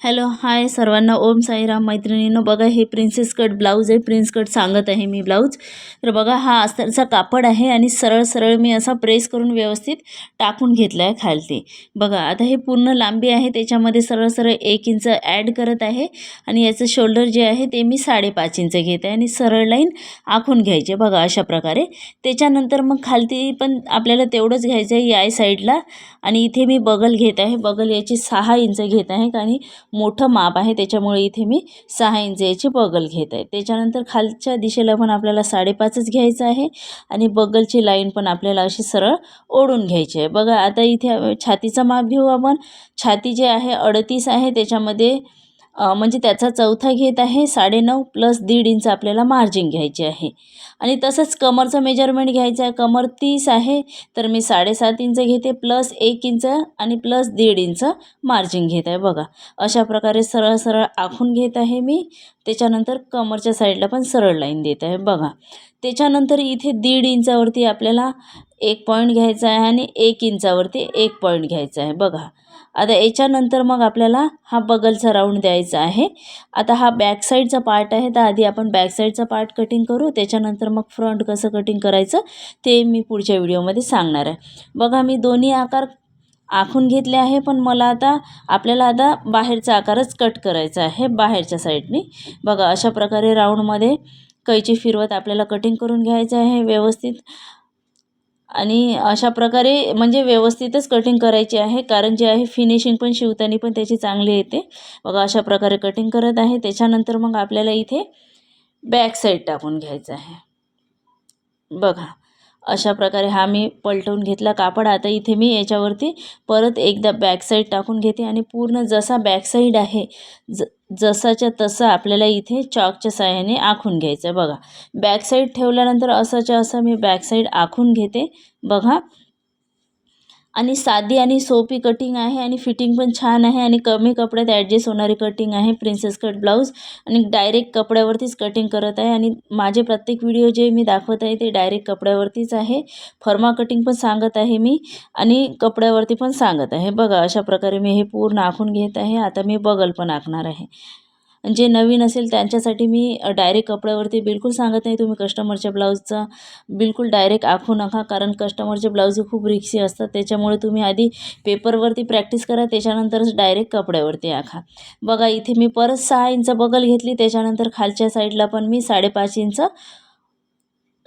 Hello hi सर्वांना, ओम साईराम. मैत्रिणींनो, बघा हे प्रिन्सेस कट ब्लाऊज आहे. प्रिन्स कट सांगत आहे मी ब्लाऊज. तर बघा हा अस्तरचा कापड आहे आणि सरळ सरळ मी असा प्रेस करून व्यवस्थित टाकून घेतला आहे खालती. बघा आता हे पूर्ण लांबी आहे, त्याच्यामध्ये सरळ सरळ 1 इंच ॲड करत आहे आणि याचं शोल्डर जे आहे ते मी 5.5 इंच घेत आहे आणि सरळ लाईन आखून घ्यायचे बघा अशा प्रकारे. त्याच्यानंतर मग खालती पण आपल्याला तेवढंच घ्यायचं आहे या साईडला. आणि इथे मी बगल घेत आहे. बगल याची 6 इंच घेत आहे आणि मोठं माप आहे, त्याच्यामुळे इथे मी 6 इंच याची बगल घेत आहे. त्याच्यानंतर खालच्या दिशेला पण आपल्याला 5.5च घ्यायचं आहे आणि बगलची लाईन पण आपल्याला अशी सरळ ओढून घ्यायची आहे. बघा आता इथे छातीचं माप घेऊ आपण. छाती जे आहे 38 आहे, त्याच्यामध्ये म्हणजे त्याचा चौथा घेत आहे. 9.5 प्लस 1.5 इंच आपल्याला मार्जिन घ्यायची आहे. आणि तसंच कमरचं मेजरमेंट घ्यायचं आहे. कमर 30 आहे, तर मी 7.5 इंच घेते प्लस 1 इंच आणि प्लस 1.5 इंच मार्जिन घेत आहे. बघा अशा प्रकारे सरळ सरळ आखून घेत आहे मी. त्याच्यानंतर कमरच्या साईडला पण सरळ लाईन देत आहे. बघा त्याच्यानंतर इथे 1.5 इंचावरती आपल्याला 1 पॉईंट घ्यायचा आहे आणि 1 इंचावरती 1 पॉईंट घ्यायचा आहे. बघा आता याच्यानंतर मग आपल्याला हा बगलचा राऊंड द्यायचा आहे. आता हा बॅक साईडचा पार्ट आहे, तर आधी आपण बॅक साईडचा पार्ट कटिंग करू. त्याच्यानंतर मग फ्रंट कसं कटिंग करायचं ते मी पुढच्या व्हिडिओमध्ये सांगणार आहे. बघा मी दोन्ही आकार आखून घेतले आहे, पण मला आपल्याला आता बाहेरचा आकारच कट करायचा आहे बाहेरच्या साईडने. बघा अशा प्रकारे राऊंडमध्ये कैची फिरवत आपल्याला कटिंग करून घ्यायचं आहे व्यवस्थित. आणि अशा प्रकारे म्हणजे व्यवस्थितच कटिंग करायची आहे, कारण जे आहे फिनिशिंग पण शिवताना पण त्याची चांगली येते. बघा अशा प्रकारे कटिंग करत आहे. त्याच्यानंतर मग आपल्याला इथे बॅक साईड टाकून घ्यायचं आहे. बघा अशा प्रकारे हा मी पलटवून घेतला कापड. आता इथे मी याच्यावरती परत एकदा बॅक साईड टाकून घेते आणि पूर्ण जसा बॅक साईड आहे जसाच्या तसा आपल्याला इथे चॉकच्या साहाय्याने आखून घ्यायचं आहे. बघा बॅक साईड ठेवल्यानंतर असंच्या असं मी बॅक साईड आखून घेते. बघा आणि साधी आणि सोपी कटिंग आहे आणि फिटिंग पण छान आहे आणि कमी कपड्यात ॲडजस्ट होणारी कटिंग आहे प्रिन्सेस कट ब्लाऊज. आणि डायरेक्ट कपड्यावरतीच कटिंग करत आहे आणि माझे प्रत्येक व्हिडिओ जे मी दाखवत आहे ते डायरेक्ट कपड्यावरतीच आहे. फर्मा कटिंग पण सांगत आहे मी आणि कपड्यावरती पण सांगत आहे. बघा अशा प्रकारे मी हे पूर्ण आखून घेत आहे. आता मी बगल पण आखणार आहे. जे नवीन असेल त्यांच्यासाठी मी डायरेक्ट कपड्यावरती बिलकुल सांगत नाही. तुम्ही कस्टमरच्या ब्लाऊजचा बिलकुल डायरेक्ट आखू नका, कारण कस्टमरचे ब्लाऊज खूप रिक्सी असतात. त्याच्यामुळे तुम्ही आधी पेपरवरती प्रॅक्टिस करा, त्याच्यानंतरच डायरेक्ट कपड्यावरती आखा. बघा इथे मी परत 6 इंच बगल घेतली. त्याच्यानंतर खालच्या साईडला पण मी 5.5 इंच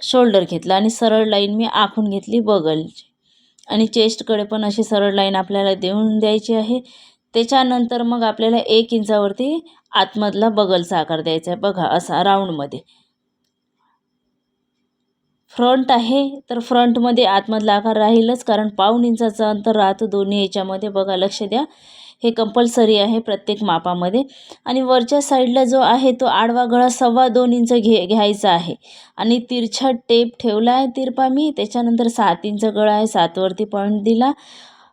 शोल्डर घेतला आणि सरळ लाईन मी आखून घेतली बगलची. आणि चेस्टकडे पण अशी सरळ लाईन आपल्याला देऊन द्यायची आहे. त्याच्यानंतर मग आपल्याला 1 इंचावरती आतमधला बगलचा आकार द्यायचा आहे. बघा असा राऊंडमध्ये. फ्रंट आहे तर फ्रंटमध्ये आतमधला आकार राहीलच, कारण 1.5 इंचाचं अंतर राहतं दोन्ही याच्यामध्ये. बघा लक्ष द्या, हे कंपल्सरी आहे प्रत्येक मापामध्ये. आणि वरच्या साईडला जो आहे तो आडवा गळा 2.25 इंच घ्यायचा आहे आणि तिरछा टेप ठेवला आहे तिरपा मी. त्याच्यानंतर 7 इंच गळा आहे, 7 वरती पॉईंट दिला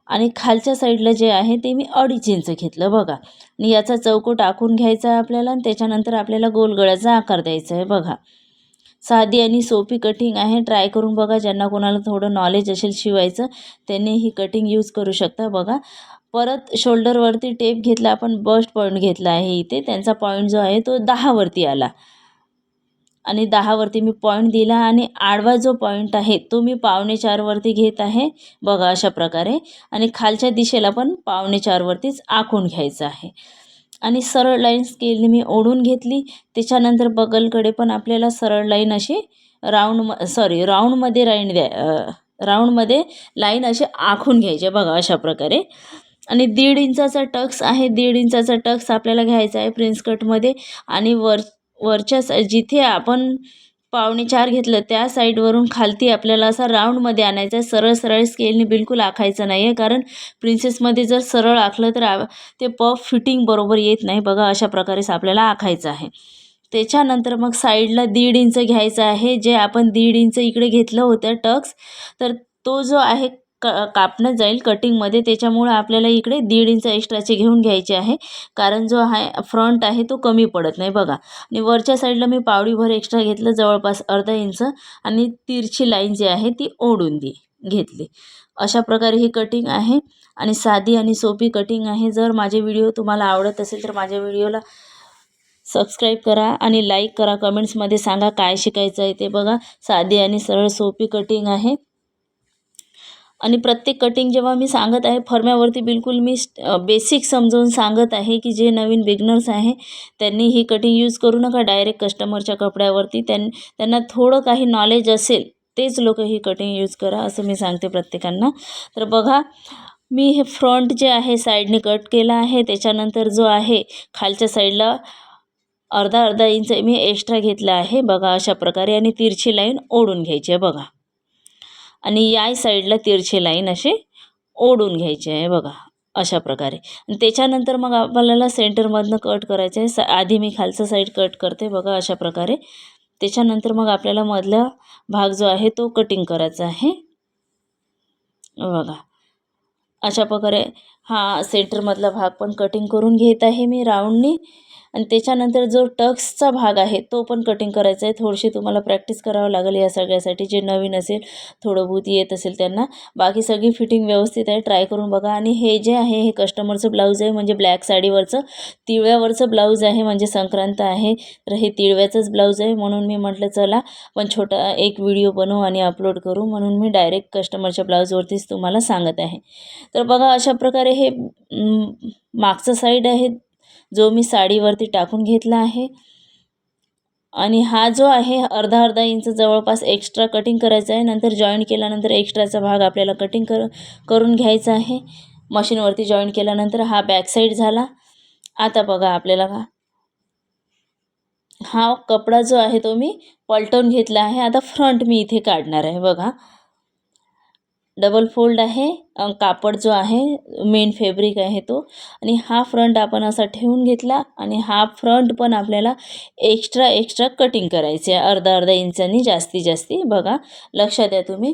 आणि खालच्या साईडला जे आहे ते मी 2.5 इंच घेतलं. बघा आणि याचा चौकोट आखून घ्यायचा आहे आपल्याला आणि त्याच्यानंतर आपल्याला गोल गळ्याचा आकार द्यायचा आहे. बघा साधी आणि सोपी कटिंग आहे, ट्राय करून बघा. ज्यांना कोणाला थोडं नॉलेज असेल शिवायचं त्यांनी ही कटिंग यूज करू शकता. बघा परत शोल्डरवरती टेप घेतला आपण, बस्ट पॉईंट घेतला आहे इथे. त्यांचा पॉईंट जो आहे तो 10 वरती आला आणि 10 वरती मी पॉईंट दिला आणि आडवा जो पॉईंट आहे तो मी 4.25 वरती घेत आहे. बघा अशा प्रकारे. आणि खालच्या दिशेला पण 4.25 वरतीच आखून घ्यायचं आहे आणि सरळ लाईन स्केलने मी ओढून घेतली. त्याच्यानंतर बगलकडे पण आपल्याला सरळ लाईन अशी राऊंडमध्ये राऊंडमध्ये लाईन अशी आखून घ्यायची. बघा अशा प्रकारे. आणि 1.5 इंचाचा टक्स आहे. 1.5 इंचाचा टक्स आपल्याला घ्यायचा आहे प्रिन्स कटमध्ये. आणि वरच्या जिथे आपण 4.25 घेतलं त्या साईडवरून खालती आपल्याला असा राऊंडमध्ये आणायचा आहे. सरळ सरळ स्केलने बिलकुल आखायचं नाही आहे, कारण प्रिन्सेसमध्ये जर सरळ आखलं तर ते पफ फिटिंग बरोबर येत नाही. बघा अशा प्रकारेच आपल्याला आखायचं आहे. त्याच्यानंतर मग साईडला 1.5 इंच घ्यायचं आहे. जे आपण 1.5 इंच इकडे घेतलं होतं टक्स, तर तो जो आहे कापण्यात जाईल कटिंगमध्ये, त्याच्यामुळे आपल्याला इकडे 1.5 इंच एक्स्ट्राचे घेऊन घ्यायचे आहे, कारण जो आहे फ्रंट आहे तो कमी पडत नाही. बघा आणि वरच्या साईडला मी पावडीभर एक्स्ट्रा घेतलं, जवळपास अर्धा इंच. आणि तिरछी लाईन जी आहे ती ओढून घेतली. अशा प्रकारे ही कटिंग आहे आणि साधी आणि सोपी कटिंग आहे. जर माझे व्हिडिओ तुम्हाला आवडत असेल तर माझ्या व्हिडिओला सबस्क्राईब करा आणि लाईक करा. कमेंट्समध्ये सांगा काय शिकायचं आहे ते. बघा साधी आणि सरळ सोपी कटिंग आहे. आणि प्रत्येक कटिंग जेव्हा मी सांगत आहे फरम्यावरती बिलकुल मी बेसिक समजावून सांगत आहे की जे नवीन बिगनर्स आहे त्यांनी ही कटिंग यूज करू नका डायरेक्ट कस्टमरच्या कपड्यावरती. त्यांना थोडं काही नॉलेज असेल तेच लोक ही कटिंग यूज करा असं मी सांगते प्रत्येकांना. तर बघा मी हे फ्रंट जे आहे साईडने कट केला आहे. त्याच्यानंतर जो आहे खालच्या साईडला अर्धा इंच मी एक्स्ट्रा घेतला आहे. बघा अशा प्रकारे आणि तिरछी लाईन ओढून घ्यायची आहे बघा. आणि या साईडला तिरछी लाईन अशी ओढून घ्यायची आहे बघा अशा प्रकारे. आणि त्याच्यानंतर मग आपल्याला सेंटरमधनं कट करायचं आहे. आधी मी खालचा साईड कट करते बघा अशा प्रकारे. त्याच्यानंतर मग आपल्याला मधला भाग जो आहे तो कटिंग करायचा आहे बघा अशा प्रकारे. हा सेंटरमधला भाग पण कटिंग करून घेत आहे मी राऊंडनी. आणि त्याच्यानंतर जो टक्सचा भाग आहे तो पण कटिंग करायचा आहे. थोडीशी तुम्हाला प्रॅक्टिस करावं लागेल या सगळ्यासाठी. जे नवीन असेल थोडं बहुत येत असेल त्यांना. बाकी सगळी फिटिंग व्यवस्थित आहे, ट्राय करून बघा. आणि हे जे आहे हे कस्टमरचं ब्लाऊज आहे म्हणजे ब्लॅक साडीवरचं तिळव्यावरचं ब्लाऊज आहे म्हणजे संक्रांत आहे तर हे तिळव्याचंच ब्लाऊज आहे. म्हणून मी म्हटलं चला पण छोटा एक व्हिडिओ बनवू आणि अपलोड करू म्हणून मी डायरेक्ट कस्टमरच्या ब्लाऊजवरतीच तुम्हाला सांगत आहे. तर बघा अशा प्रकारे हे मागचं साईड आहे जो मी साडीवरती टाकून घेतला आहे. आणि हा जो आहे अर्धा इंच जवळपास एक्स्ट्रा कटिंग करायचा आहे. नंतर जॉईन केल्यानंतर एक्स्ट्राचा भाग आपल्याला कटिंग करून घ्यायचा आहे. मशीनवरती जॉईन केल्यानंतर हा बॅक साईड झाला. आता बघा आपल्याला हा कपडा जो आहे तो मी पलटवून घेतला आहे. आता फ्रंट मी इथे काढणार आहे बघा. डबल फोल्ड आहे कापड जो आहे मेन फॅब्रिक आहे तो. आणि हा फ्रंट आपण असा ठेवून घेतला आणि हा फ्रंट पण आपल्याला एक्स्ट्रा कटिंग करायचे आहे अर्धा इंचांनी जास्ती बघा लक्षात द्या तुम्ही.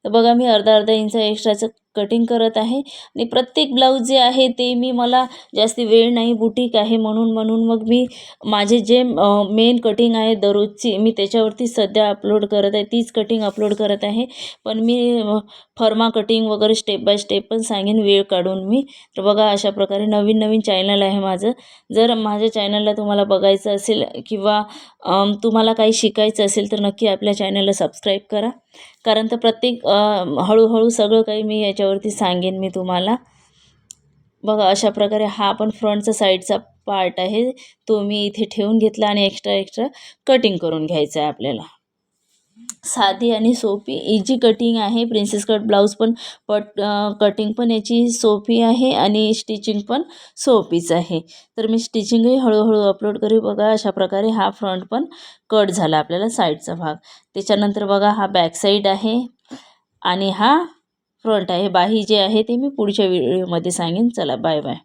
तर बघा मी अर्धा इंच एक्स्ट्राचं कटिंग करत आहे. आणि प्रत्येक ब्लाऊज जे आहे ते मला जास्ती वेळ नाही बुटीक आहे म्हणून मग मी माझे जे मेन कटिंग आहे दररोजची मी त्याच्यावरती सध्या अपलोड करत आहे. तीच कटिंग अपलोड करत आहे. पण मी फर्मा कटिंग वगैरे स्टेप बाय स्टेप पण सांगेन वेळ काढून मी. तर बघा अशा प्रकारे नवीन चॅनल आहे माझं. जर माझ्या चॅनलला तुम्हाला बघायचं असेल किंवा तुम्हाला काही शिकायचं असेल तर नक्की आपल्या चॅनलला सबस्क्राईब करा. कारण तर प्रत्येक हळूहळू सगळं काही मी याच्यावरती सांगेन मी तुम्हाला. बघा अशा प्रकारे हा पण फ्रंटचा साईडचा पार्ट आहे तो मी इथे ठेवून घेतला आणि एक्स्ट्रा कटिंग करून घ्यायचं आहे आपल्याला. साधी आणि सोपी इजी कटिंग आहे. प्रिन्सेस कट ब्लाऊज पण कटिंग पण याची सोपी आहे आणि स्टिचिंग पण सोपीच आहे. तर मी स्टिचिंगही हळूहळू अपलोड करू. बघा अशा प्रकारे हा फ्रंट पण कट झाला आपल्याला साईडचा भाग. त्याच्यानंतर बघा हा बॅक साईड आहे आणि हा फ्रंट आहे. बाही जे आहे ते मी पुढच्या व्हिडिओमध्ये सांगेन. चला बाय बाय.